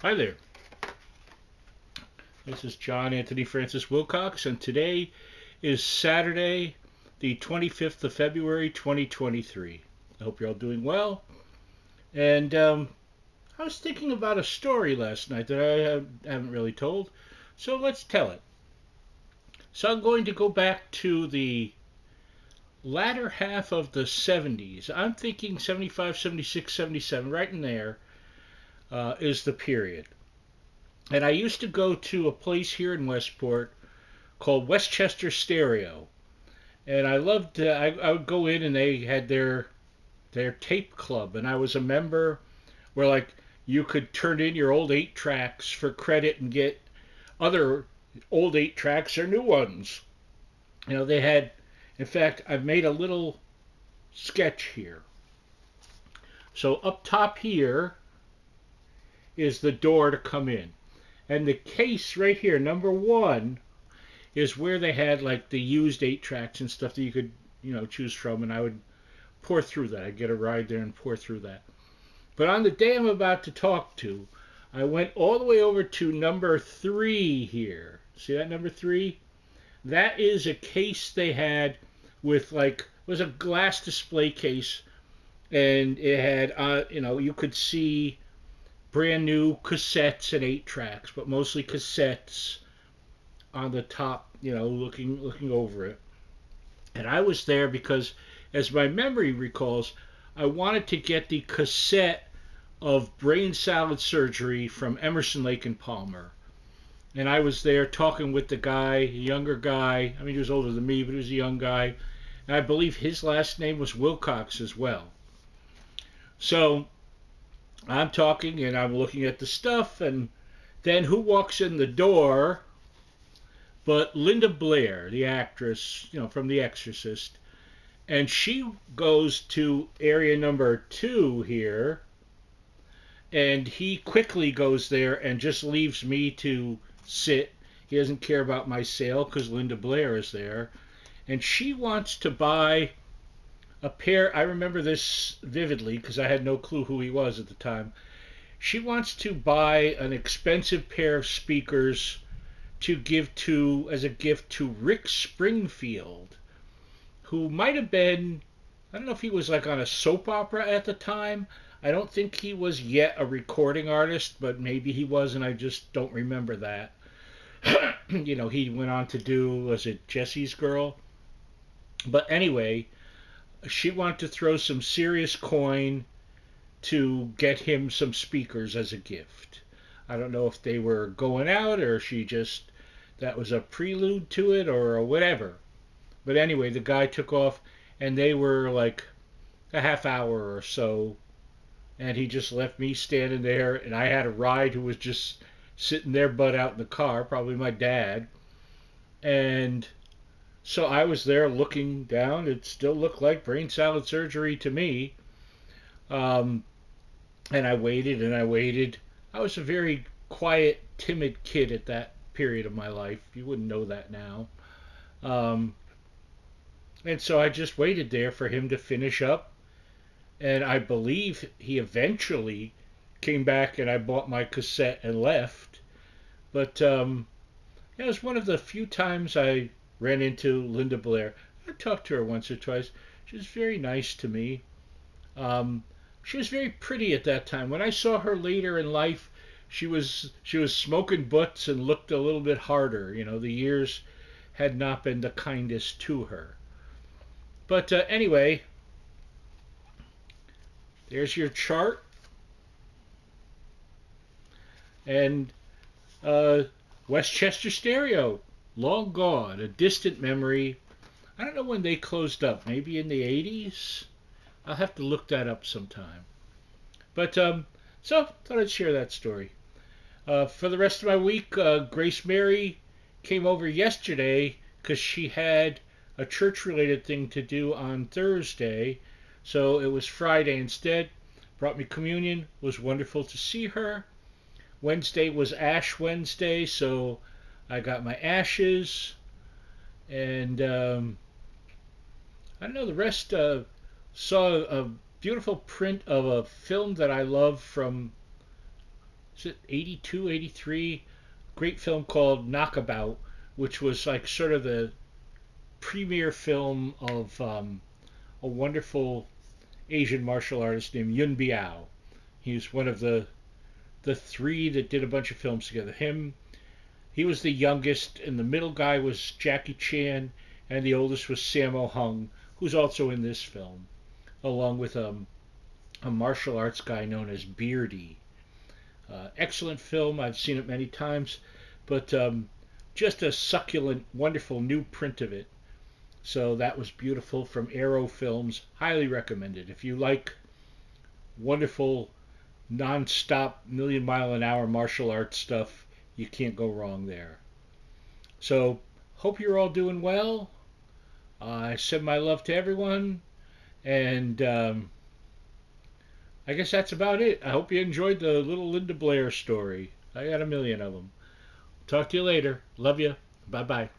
Hi there. This is John Anthony Francis Wilcox, and today is Saturday, the 25th of February, 2023. I hope you're all doing well. And I was thinking about a story last night that haven't really told, so let's tell it. So I'm going to go back to the latter half of the 70s. I'm thinking 75, 76, 77, right in there is the period. And I used to go to a place here in Westport called Westchester Stereo, and I loved. I would go in and they had their tape club, and I was a member where like you could turn in your old eight tracks for credit and get other old eight tracks or new ones. They had. In fact, I've made a little sketch here. So up top here is the door to come in, and the case right here, number one, is where they had like the used eight tracks and stuff that you could choose from, and I would pour through that. I'd get a ride there and pour through that. But on the day I'm about to talk to, I went all the way over to number three here. See that number three? That is a case they had with like it was a glass display case, and it had you could see brand new cassettes and eight tracks, but mostly cassettes on the top, looking over it. And I was there because, as my memory recalls, I wanted to get the cassette of Brain Salad Surgery from Emerson, Lake and Palmer. And I was there talking with the guy, a younger guy. I mean, he was older than me, but he was a young guy. And I believe his last name was Wilcox as well. So I'm talking and I'm looking at the stuff, and then who walks in the door but Linda Blair, the actress, from The Exorcist, and she goes to area number two here, and he quickly goes there and just leaves me to sit. He doesn't care about my sale because Linda Blair is there, and she wants to buy a pair. I remember this vividly because I had no clue who he was at the time. She wants to buy an expensive pair of speakers to give to as a gift to Rick Springfield, who might have been, I don't know if he was like on a soap opera at the time. I don't think he was yet a recording artist, but maybe he was, and I just don't remember that. He went on to do, was it Jesse's Girl? But anyway, she wanted to throw some serious coin to get him some speakers as a gift. I don't know if they were going out or she just that was a prelude to it or whatever. But anyway, the guy took off and they were like a half hour or so, and he just left me standing there, and I had a ride who was just sitting there butt out in the car, probably my dad. And so I was there looking down. It still looked like Brain Salad Surgery to me. Um, and I waited and I waited. I was a very quiet, timid kid at that period of my life. You wouldn't know that now. Um, and so I just waited there for him to finish up. And I believe he eventually came back and I bought my cassette and left. But it was one of the few times I ran into Linda Blair. I talked to her once or twice. She was very nice to me. Um, she was very pretty at that time. When I saw her later in life, she was smoking butts and looked a little bit harder. The years had not been the kindest to her. But anyway, there's your chart, and uh, Westchester Stereo, long gone, a distant memory. I don't know when they closed up. Maybe in the 80s. I'll have to look that up sometime. But so thought I'd share that story. For the rest of my week, Grace Mary came over yesterday because she had a church-related thing to do on Thursday, so it was Friday instead. Brought me communion. It was wonderful to see her. Wednesday was Ash Wednesday, so I got my ashes, and I don't know the rest. Saw a beautiful print of a film that I love from is it 82, 83? Great film called Knockabout, which was like sort of the premiere film of a wonderful Asian martial artist named Yun Biao. He was one of the three that did a bunch of films together. He was the youngest, and the middle guy was Jackie Chan, and the oldest was Sammo Hung, who's also in this film, along with a martial arts guy known as Beardy. Excellent film. I've seen it many times, but just a succulent, wonderful new print of it. So that was beautiful from Arrow Films. Highly recommended. If you like wonderful, non-stop, million-mile-an-hour martial arts stuff, you can't go wrong there. So, hope you're all doing well. I send my love to everyone, and I guess that's about it. I hope you enjoyed the little Linda Blair story. I got a million of them. Talk to you later. Love you. Bye bye.